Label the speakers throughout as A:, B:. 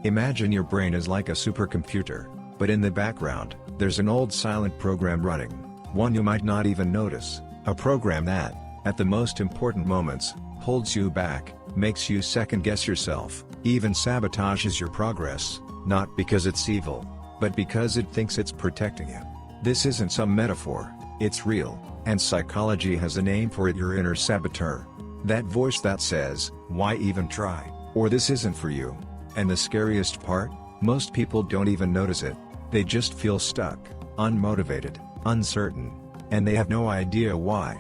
A: Imagine your brain is like a supercomputer, but in the background, there's an old silent program running, one you might not even notice, a program that, at the most important moments, holds you back, makes you second-guess yourself, even sabotages your progress, not because it's evil, but because it thinks it's protecting you. This isn't some metaphor, it's real, and psychology has a name for it: your inner saboteur. That voice that says, "Why even try?" or "This isn't for you." And the scariest part? Most people don't even notice it. They just feel stuck, unmotivated, uncertain, and they have no idea why.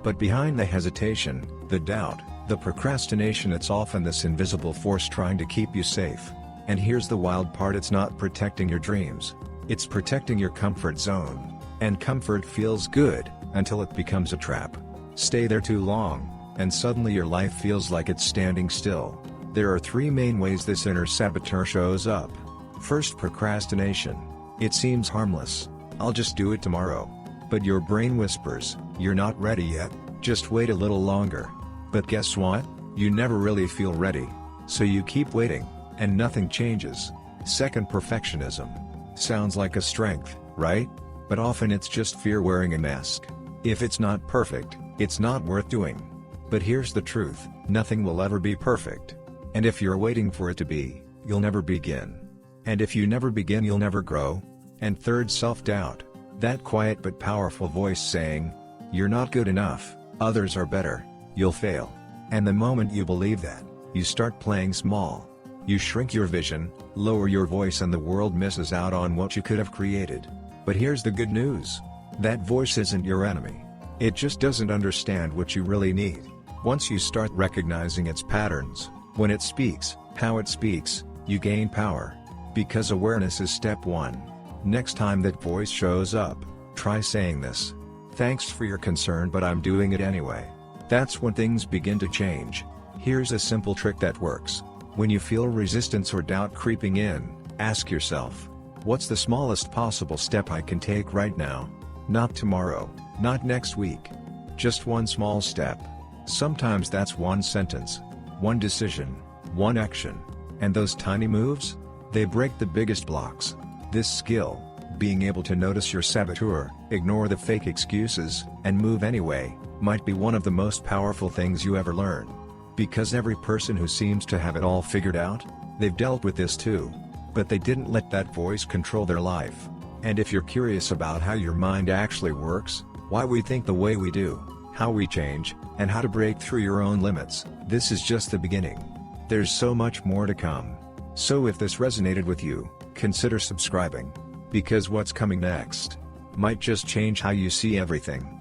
A: But behind the hesitation, the doubt, the procrastination, it's often this invisible force trying to keep you safe. And here's the wild part: it's not protecting your dreams. It's protecting your comfort zone. And comfort feels good, until it becomes a trap. Stay there too long, and suddenly your life feels like it's standing still. There are three main ways this inner saboteur shows up. First, procrastination. It seems harmless. I'll just do it tomorrow. But your brain whispers, "You're not ready yet, just wait a little longer." But guess what? You never really feel ready. So you keep waiting, and nothing changes. Second, perfectionism. Sounds like a strength, right? But often it's just fear wearing a mask. If it's not perfect, it's not worth doing. But here's the truth: nothing will ever be perfect. And if you're waiting for it to be, you'll never begin. And if you never begin, you'll never grow. And third, self-doubt. That quiet but powerful voice saying, "You're not good enough, others are better, you'll fail." And the moment you believe that, you start playing small. You shrink your vision, lower your voice, and the world misses out on what you could have created. But here's the good news. That voice isn't your enemy. It just doesn't understand what you really need. Once you start recognizing its patterns, when it speaks, how it speaks, you gain power. Because awareness is step one. Next time that voice shows up, try saying this: "Thanks for your concern, but I'm doing it anyway." That's when things begin to change. Here's a simple trick that works. When you feel resistance or doubt creeping in, ask yourself, what's the smallest possible step I can take right now? Not tomorrow, not next week. Just one small step. Sometimes that's one sentence, one decision, one action. And those tiny moves? They break the biggest blocks. This skill, being able to notice your saboteur, ignore the fake excuses, and move anyway, might be one of the most powerful things you ever learn. Because every person who seems to have it all figured out, they've dealt with this too. But they didn't let that voice control their life. And if you're curious about how your mind actually works, why we think the way we do, how we change, and how to break through your own limits, this is just the beginning. There's so much more to come. So if this resonated with you, consider subscribing. Because what's coming next might just change how you see everything.